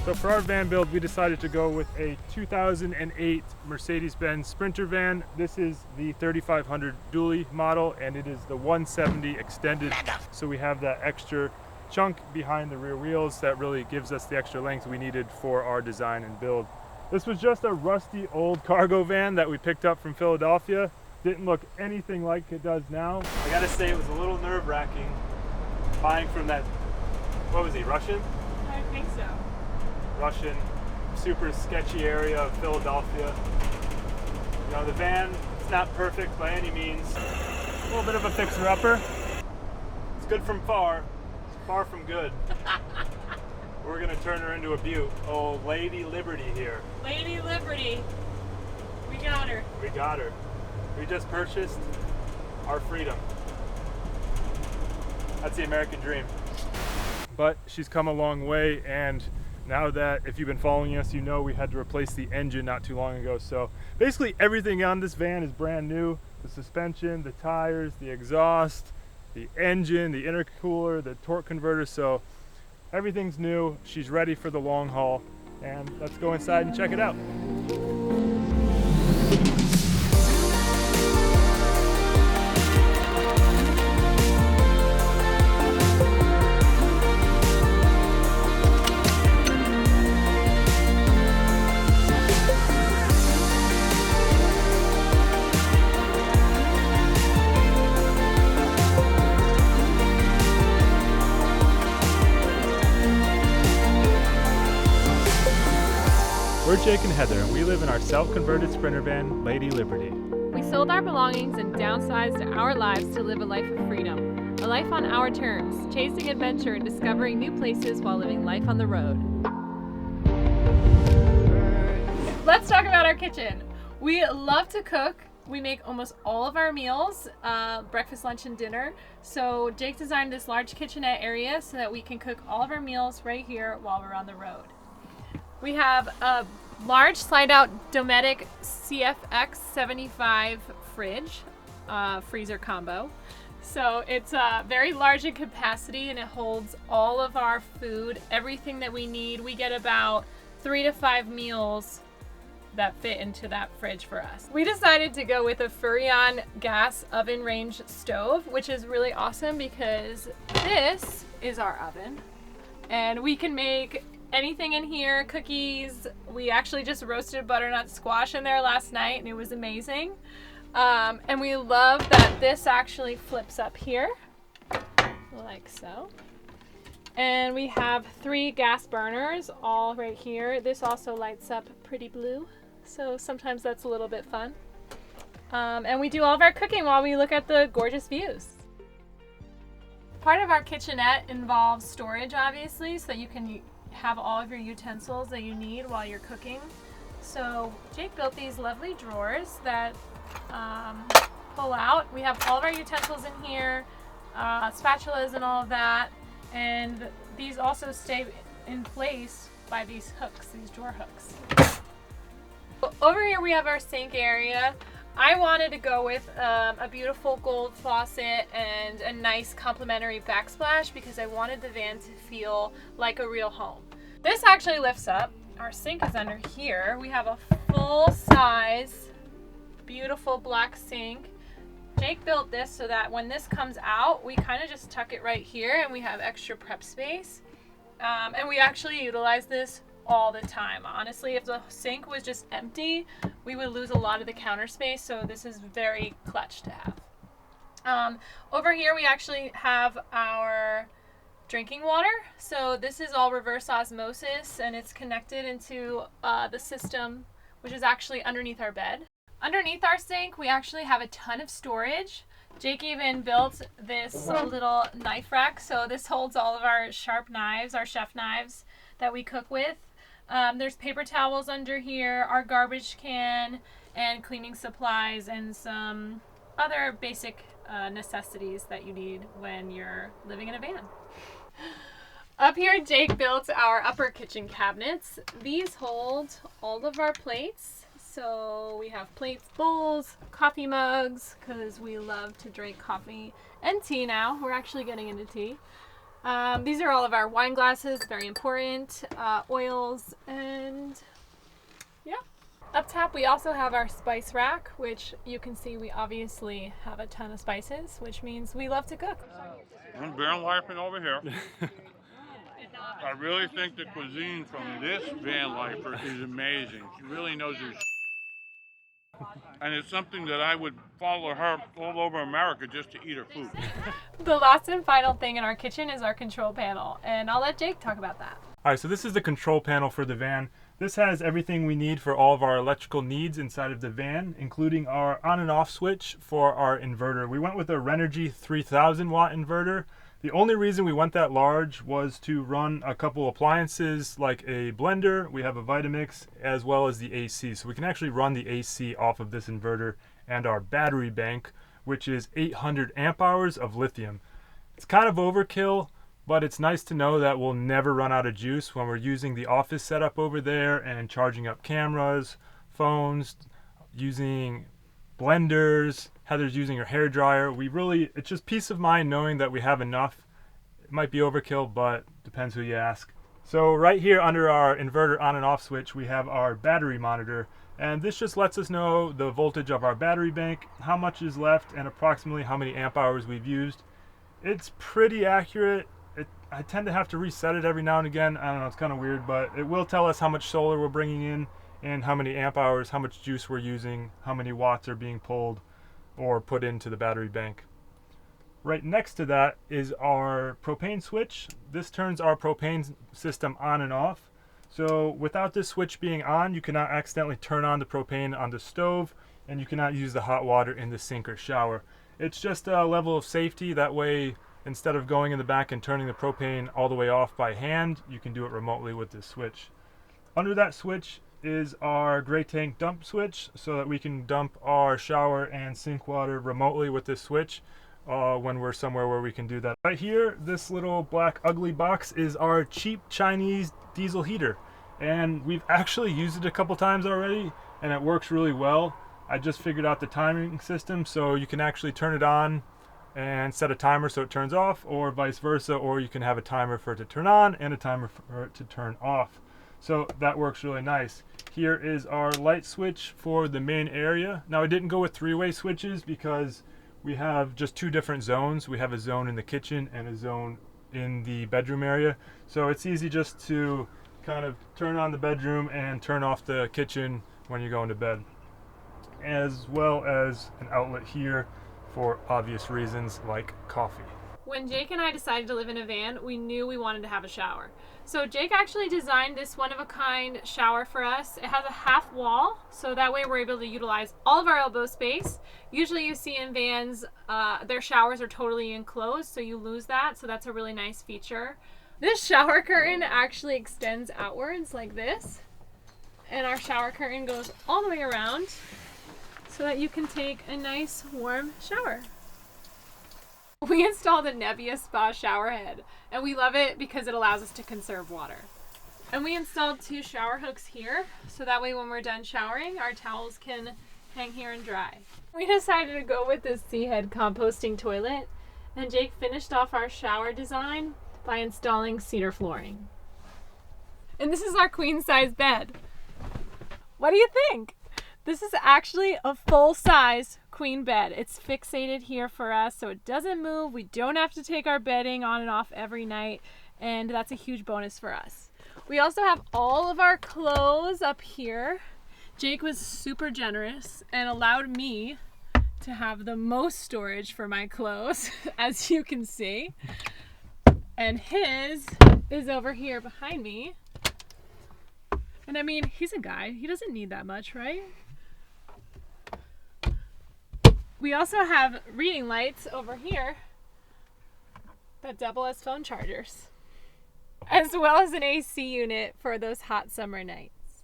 So for our van build, we decided to go with a 2008 Mercedes-Benz Sprinter van. This is the 3500 dually model, and it is the 170 extended. So we have that extra chunk behind the rear wheels that really gives us the extra length we needed for our design and build. This was just a rusty old cargo van that we picked up from Philadelphia. Didn't look anything like it does now. I gotta say, it was a little nerve-wracking buying from that, what was he, Russian? I think so. Russian, super sketchy area of Philadelphia. You know, the van, it's not perfect by any means. A little bit of a fixer-upper. It's good from far. It's far from good. We're gonna turn her into a beaut. Oh, Lady Liberty here. Lady Liberty. We got her. We got her. We just purchased our freedom. That's the American dream. But she's come a long way, and now that, if you've been following us, you know we had to replace the engine not too long ago. So basically everything on this van is brand new. The suspension, the tires, the exhaust, the engine, the intercooler, the torque converter. So everything's new. She's ready for the long haul. And let's go inside and check it out. We're Jake and Heather, and we live in our self-converted Sprinter van, Lady Liberty. We sold our belongings and downsized our lives to live a life of freedom. A life on our terms, chasing adventure and discovering new places while living life on the road. Let's talk about our kitchen. We love to cook. We make almost all of our meals, breakfast, lunch, and dinner. So Jake designed this large kitchenette area so that we can cook all of our meals right here while we're on the road. We have a large slide-out Dometic CFX 75 fridge, freezer combo. So it's very large in capacity, and it holds all of our food, everything that we need. We get about 3 to 5 meals that fit into that fridge for us. We decided to go with a Furrion gas oven range stove, which is really awesome because this is our oven, and we can make anything in here, cookies. We actually just roasted butternut squash in there last night, and it was amazing. And we love that this actually flips up here, like so. And we have 3 gas burners all right here. This also lights up pretty blue, so sometimes that's a little bit fun. And we do all of our cooking while we look at the gorgeous views. Part of our kitchenette involves storage, obviously, so that you can have all of your utensils that you need while you're cooking. So Jake built these lovely drawers that pull out. We have all of our utensils in here, spatulas and all of that, and these also stay in place by these hooks, these drawer hooks. Over here we have our sink area. I wanted to go with a beautiful gold faucet and a nice complimentary backsplash because I wanted the van to feel like a real home. This actually lifts up. Our sink is under here. We have a full-size, beautiful black sink. Jake built this so that when this comes out, we kind of just tuck it right here and we have extra prep space. And we actually utilize this all the time. Honestly, if the sink was just empty, we would lose a lot of the counter space, so this is very clutch to have. Over here we actually have our drinking water. So this is all reverse osmosis, and it's connected into the system, which is actually underneath our bed. Underneath our sink, we actually have a ton of storage. Jake even built this little knife rack, so this holds all of our sharp knives, our chef knives that we cook with. There's paper towels under here, our garbage can, and cleaning supplies, and some other basic necessities that you need when you're living in a van. Up here, Jake built our upper kitchen cabinets. These hold all of our plates. So we have plates, bowls, coffee mugs, because we love to drink coffee and tea now. We're actually getting into tea. These are all of our wine glasses, very important, oils, and yeah. Up top we also have our spice rack, which you can see we obviously have a ton of spices, which means we love to cook. I'm Vanlifing over here. I really think the cuisine from this Vanlifer is amazing. She really knows her and it's something that I would follow her all over America just to eat her food. The last and final thing in our kitchen is our control panel, and I'll let Jake talk about that. All right, so this is the control panel for the van. This has everything we need for all of our electrical needs inside of the van, including our on and off switch for our inverter. We went with a Renogy 3000 watt inverter. The only reason we went that large was to run a couple appliances like a blender, we have a Vitamix, as well as the AC. So we can actually run the AC off of this inverter, and our battery bank, which is 800 amp hours of lithium. It's kind of overkill, but it's nice to know that we'll never run out of juice when we're using the office setup over there and charging up cameras, phones, using blenders. Heather's using her hair dryer. It's just peace of mind knowing that we have enough. It might be overkill, but depends who you ask. So right here under our inverter on and off switch, we have our battery monitor, and this just lets us know the voltage of our battery bank, how much is left, and approximately how many amp hours we've used. It's pretty accurate. I tend to have to reset it every now and again. I don't know, it's kind of weird, but it will tell us how much solar we're bringing in and how many amp hours, how much juice we're using, how many watts are being pulled or put into the battery bank. Right next to that is our propane switch. This turns our propane system on and off. So without this switch being on, you cannot accidentally turn on the propane on the stove, and you cannot use the hot water in the sink or shower. It's just a level of safety. That way, instead of going in the back and turning the propane all the way off by hand, you can do it remotely with this switch. Under that switch is our gray tank dump switch, so that we can dump our shower and sink water remotely with this switch when we're somewhere where we can do that. Right here, this little black ugly box is our cheap Chinese diesel heater, and we've actually used it a couple times already and it works really well. I just figured out the timing system, so you can actually turn it on and set a timer so it turns off, or vice versa, or you can have a timer for it to turn on and a timer for it to turn off. So that works really nice. Here is our light switch for the main area. Now I didn't go with three-way switches because we have just two different zones. We have a zone in the kitchen and a zone in the bedroom area. So it's easy just to kind of turn on the bedroom and turn off the kitchen when you're going to bed. As well as an outlet here for obvious reasons like coffee. When Jake and I decided to live in a van, we knew we wanted to have a shower. So Jake actually designed this one-of-a-kind shower for us. It has a half wall, so that way we're able to utilize all of our elbow space. Usually you see in vans, their showers are totally enclosed, so you lose that, so that's a really nice feature. This shower curtain actually extends outwards like this, and our shower curtain goes all the way around so that you can take a nice warm shower. We installed a Nebbia Spa shower head, and we love it because it allows us to conserve water. And we installed two shower hooks here, so that way when we're done showering, our towels can hang here and dry. We decided to go with this Sea Head composting toilet, and Jake finished off our shower design by installing cedar flooring. And this is our queen size bed. What do you think? This is actually a full-size queen bed. It's fixated here for us so it doesn't move. We don't have to take our bedding on and off every night, and that's a huge bonus for us. We also have all of our clothes up here. Jake was super generous and allowed me to have the most storage for my clothes, as you can see. And his is over here behind me. And I mean, he's a guy. He doesn't need that much, right? We also have reading lights over here that double as phone chargers, as well as an AC unit for those hot summer nights.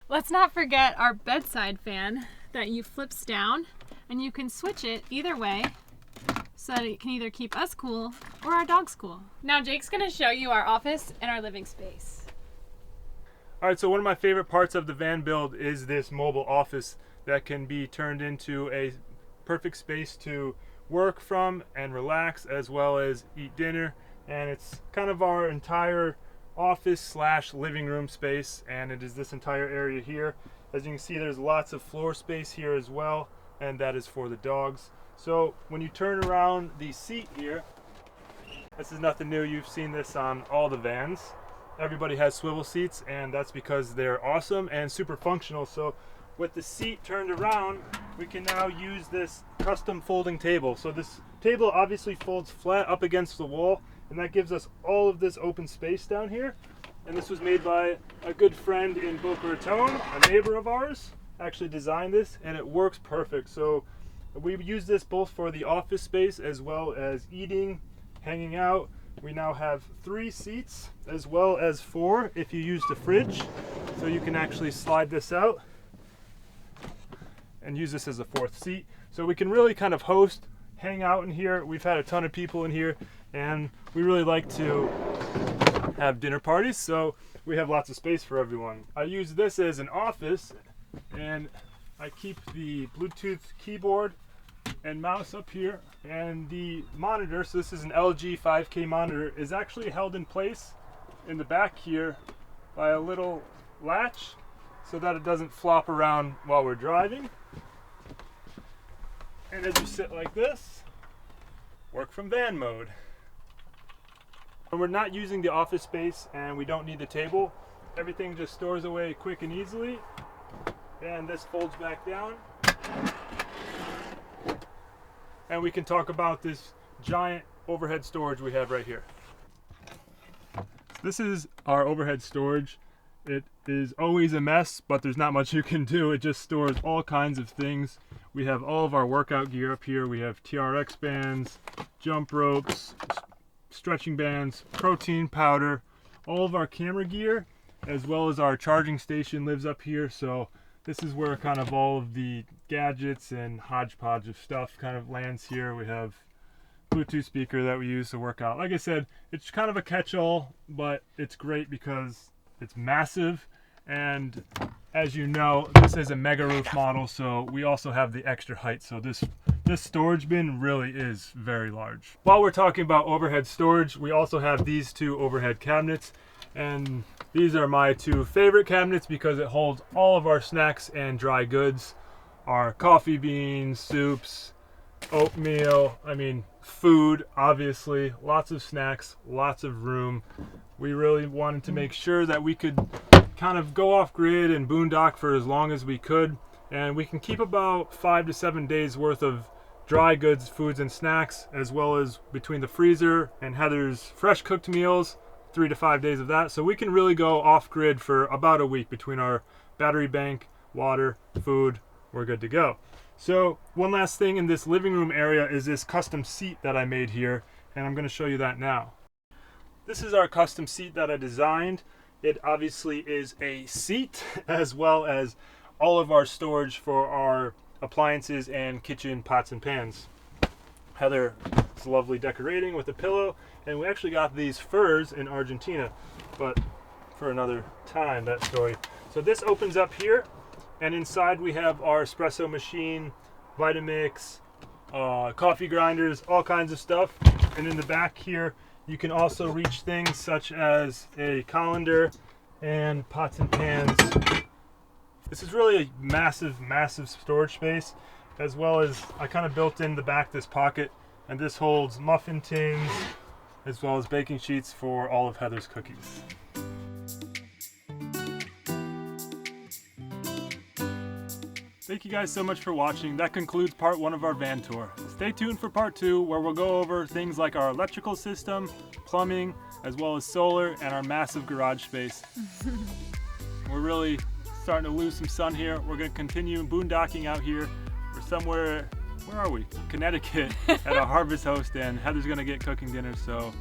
Let's not forget our bedside fan that you flips down, and you can switch it either way so that it can either keep us cool or our dogs cool. Now Jake's gonna show you our office and our living space. All right, so one of my favorite parts of the van build is this mobile office that can be turned into a perfect space to work from and relax, as well as eat dinner. and it's kind of our entire office slash living room space, and it is this entire area here. As you can see, there's lots of floor space here as well, and that is for the dogs. So when you turn around the seat here, this is nothing new. You've seen this on all the vans. Everybody has swivel seats, and that's because they're awesome and super functional. So with the seat turned around, we can now use this custom folding table. So this table obviously folds flat up against the wall, and that gives us all of this open space down here. And this was made by a good friend in Boca Raton, a neighbor of ours, actually designed this, and it works perfect. So we use this both for the office space as well as eating, hanging out. We now have 3 seats as well as 4 if you use the fridge. So you can actually slide this out and use this as a 4th seat. So we can really kind of host, hang out in here. We've had a ton of people in here, and we really like to have dinner parties, so we have lots of space for everyone. I use this as an office, and I keep the Bluetooth keyboard and mouse up here, and the monitor, so this is an LG 5K monitor, is actually held in place in the back here by a little latch so that it doesn't flop around while we're driving. And as you sit like this, work from van mode. When we're not using the office space and we don't need the table, everything just stores away quick and easily, and this folds back down. And we can talk about this giant overhead storage we have right here. This is our overhead storage. It is always a mess, but there's not much you can do. It just stores all kinds of things. We have all of our workout gear up here. We have TRX bands, jump ropes, stretching bands, protein powder, all of our camera gear, as well as our charging station lives up here. So this is where kind of all of the gadgets and hodgepodge of stuff kind of lands here. We have Bluetooth speaker that we use to work out. Like I said, it's kind of a catch-all, but it's great because it's massive, and as you know, this is a mega roof model, so we also have the extra height. So this storage bin really is very large. While we're talking about overhead storage, we also have these 2 overhead cabinets, and these are my 2 favorite cabinets because it holds all of our snacks and dry goods, our coffee beans, soups, oatmeal, food, obviously, lots of snacks, lots of room. We really wanted to make sure that we could kind of go off grid and boondock for as long as we could, and we can keep about 5 to 7 days worth of dry goods, foods, and snacks, as well as between the freezer and Heather's fresh cooked meals, 3 to 5 days of that. So we can really go off grid for about a week between our battery bank, water, food. We're good to go. So one last thing in this living room area is this custom seat that I made here, and I'm going to show you that now. This is our custom seat that I designed. It obviously is a seat as well as all of our storage for our appliances and kitchen pots and pans. Heather is lovely decorating with a pillow, and we actually got these furs in Argentina, but for another time, that story. So this opens up here, and inside we have our espresso machine, Vitamix, coffee grinders, all kinds of stuff. And in the back here, you can also reach things such as a colander and pots and pans. This is really a massive, massive storage space, as well as I kind of built in the back this pocket, and this holds muffin tins as well as baking sheets for all of Heather's cookies. Thank you guys so much for watching. That concludes part 1 of our van tour. Stay tuned for part 2, where we'll go over things like our electrical system, plumbing, as well as solar, and our massive garage space. We're really starting to lose some sun here. We're going to continue boondocking out here. We're somewhere, where are we? Connecticut at a harvest host, and Heather's going to get cooking dinner. So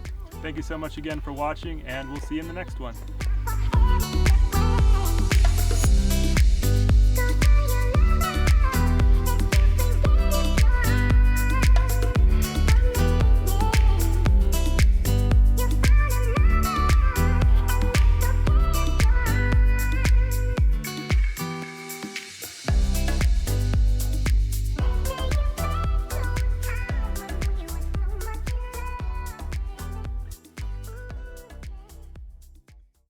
thank you so much again for watching, and we'll see you in the next one.